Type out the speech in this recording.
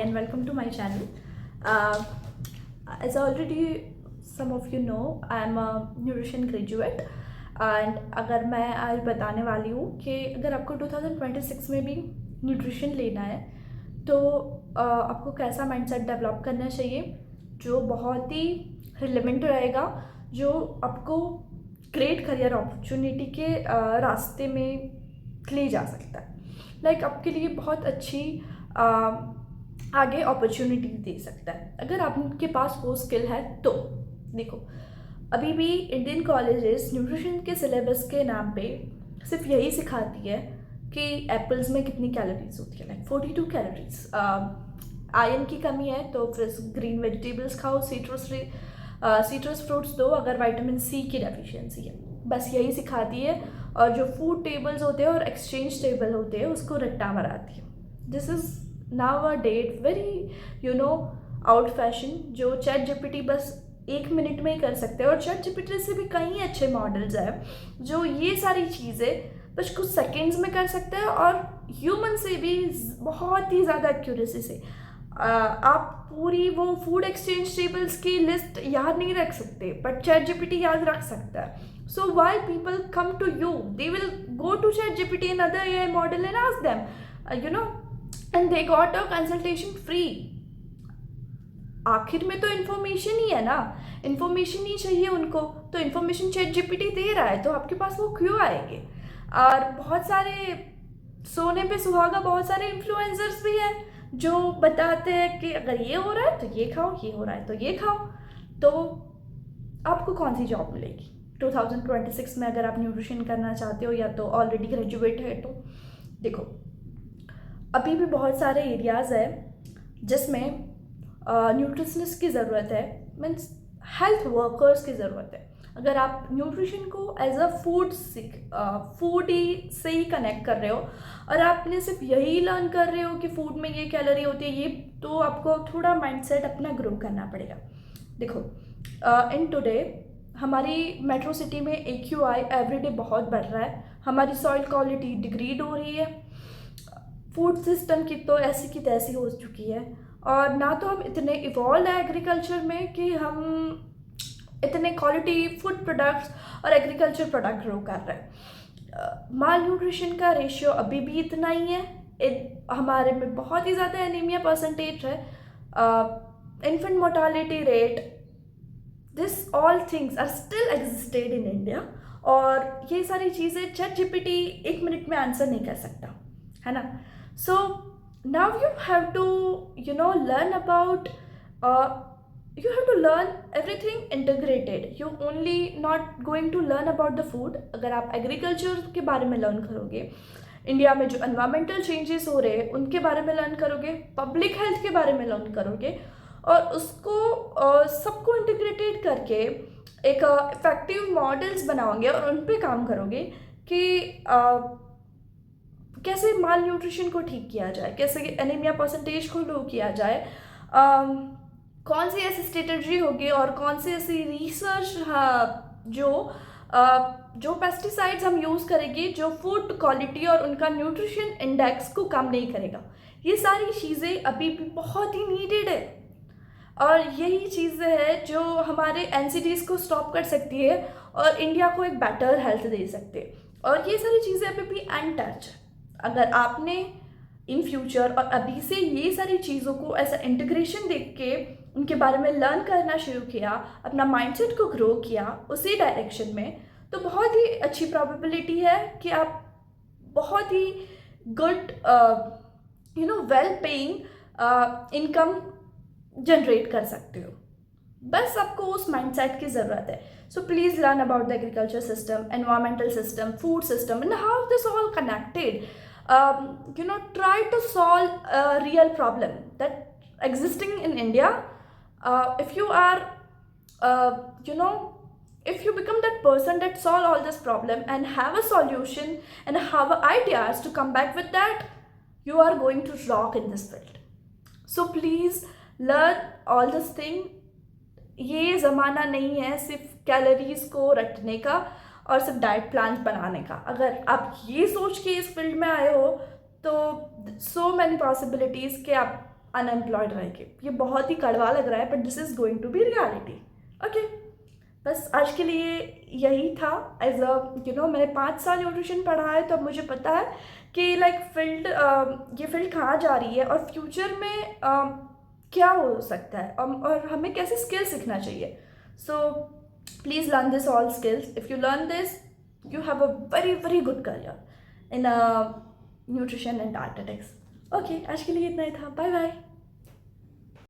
and welcome to my channel. As already some of you know, I am a nutrition graduate and अगर मैं आज बताने वाली हूँ कि अगर आपको 2026 में भी न्यूट्रिशन लेना है तो आपको कैसा माइंडसेट डेवलप करना चाहिए जो बहुत ही रिलेवेंट रहेगा, जो आपको ग्रेट करियर अपॉर्चुनिटी के रास्ते में ले जा सकता है। लाइक आपके लिए बहुत अच्छी आगे अपॉर्चुनिटी दे सकता है अगर आपके पास वो स्किल है तो। देखो, अभी भी इंडियन कॉलेजेस न्यूट्रिशन के सिलेबस के नाम पे सिर्फ यही सिखाती है कि एप्पल्स में कितनी कैलोरीज होती है, लाइक 42 कैलोरीज। आयरन की कमी है तो फिर ग्रीन वेजिटेबल्स खाओ, सिट्रस फ्रूट्स दो अगर विटामिन सी की डेफिशिएंसी है, बस यही सिखाती है। और जो फूड टेबल्स होते हैं और एक्सचेंज टेबल होते हैं उसको रट्टा मराती है। This is now a date very out fashion, जो चैट जीपीटी बस 1 मिनट में ही कर सकते हैं। और चैट जीपीटी से भी कई अच्छे मॉडल्स हैं जो ये सारी चीज़ें बस कुछ सेकेंड्स में कर सकते हैं और ह्यूमन से भी बहुत ही ज़्यादा एक्यूरेसी से। आप पूरी वो फूड एक्सचेंज टेबल्स की लिस्ट याद नहीं रख सकते, बट चैट जीपीटी याद रख सकता है। So why people come to you? They will go to ChatGPT and other AI model and ask them, and they got a consultation free. आखिर में तो इन्फॉर्मेशन ही है ना, इन्फॉर्मेशन ही चाहिए उनको, तो इन्फॉर्मेशन ChatGPT दे रहा है तो आपके पास वो क्यों आएंगे। और बहुत सारे सोने पे सुहागा बहुत सारे इन्फ्लुएंसर्स भी हैं जो बताते हैं कि अगर ये हो रहा है तो ये खाओ, ये हो रहा है तो ये खाओ। तो आपको कौन सी जॉब मिलेगी 2026 में अगर आप न्यूट्रिशन करना चाहते हो या तो ऑलरेडी ग्रेजुएट है तो। देखो, अभी भी बहुत सारे एरियाज़ है जिसमें न्यूट्रिशनिस्ट की ज़रूरत है, मीन्स हेल्थ वर्कर्स की ज़रूरत है। अगर आप न्यूट्रिशन को एज अ फूड ही से ही कनेक्ट कर रहे हो और आपने सिर्फ यही लर्न कर रहे हो कि फूड में ये कैलोरी होती है, ये तो आपको थोड़ा माइंडसेट अपना ग्रो करना पड़ेगा। देखो, इन टुडे हमारी मेट्रो सिटी में AQI एवरीडे बहुत बढ़ रहा है, हमारी सॉइल क्वालिटी डिग्रेड हो रही है, फूड सिस्टम की तो ऐसी की तैसी हो चुकी है। और ना तो हम इतने इवॉल्व है एग्रीकल्चर में कि हम इतने क्वालिटी फूड प्रोडक्ट्स और एग्रीकल्चर प्रोडक्ट ग्रो कर रहे हैं। माल न्यूट्रिशन का रेशियो अभी भी इतना ही है, हमारे में बहुत ही ज़्यादा एनीमिया परसेंटेज है, infant mortality rate, this all things are still existed in India. और ये सारी चीज़ें चैट जीपीटी 1 मिनट में आंसर नहीं कर सकता, है ना। So now you have to learn about, you have to learn everything integrated. You only not going to learn about the food. अगर आप एग्रीकल्चर के बारे में लर्न करोगे, इंडिया में जो एनवायरमेंटल चेंजेस हो रहे हैं उनके बारे में लर्न करोगे, पब्लिक हेल्थ के बारे में लर्न करोगे और उसको सबको इंटीग्रेटेड करके एक इफेक्टिव मॉडल्स बनाओगे और उन पे काम करोगे कि कैसे माल न्यूट्रिशन को ठीक किया जाए, कैसे एनीमिया परसेंटेज को लो किया जाए, कौन सी ऐसी स्ट्रेटजी होगी और कौन सी ऐसी रिसर्च जो पेस्टिसाइड्स हम यूज़ करेंगे जो फूड क्वालिटी और उनका न्यूट्रिशन इंडेक्स को कम नहीं करेगा। ये सारी चीज़ें अभी भी बहुत ही नीडेड है और यही चीज़ें हैं जो हमारे NCDs को स्टॉप कर सकती है और इंडिया को एक बेटर हेल्थ दे सकते हैं। और ये सारी चीज़ें अभी भी अनटच है। अगर आपने इन फ्यूचर और अभी से ये सारी चीज़ों को ऐसा इंटीग्रेशन देख के उनके बारे में लर्न करना शुरू किया, अपना माइंडसेट को ग्रो किया उसी डायरेक्शन में, तो बहुत ही अच्छी प्रोबेबिलिटी है कि आप बहुत ही good well paying income generate कर सकते हो। बस आपको उस माइंडसेट की ज़रूरत है। So please learn about the agriculture system, environmental system, food system and how this all connected. Try to solve a real problem that existing in India. If you are, if you become that person that solve all this problem and have a solution and have ideas to come back with that, you are going to rock in this field. So please learn all this thing. ये ज़माना नहीं है सिर्फ calories को रटने का और सिर्फ डाइट प्लान बनाने का। अगर आप ये सोच के इस फील्ड में आए हो तो सो मैनी पॉसिबिलिटीज़ कि आप अनएम्प्लॉयड रह के। ये बहुत ही कड़वा लग रहा है, but this is going to be reality. Okay, बस आज के लिए यही था। एज अ मैंने 5 साल न्यूट्रिशन पढ़ा है, तो अब मुझे पता है कि लाइक ये फील्ड कहाँ जा रही है और फ्यूचर में क्या हो सकता है, और हमें कैसे स्किल सीखना चाहिए। So please learn this all skills. If you learn this, you have a very very good career in nutrition and dietetics. Okay, आज के लिए इतना ही था। Bye bye.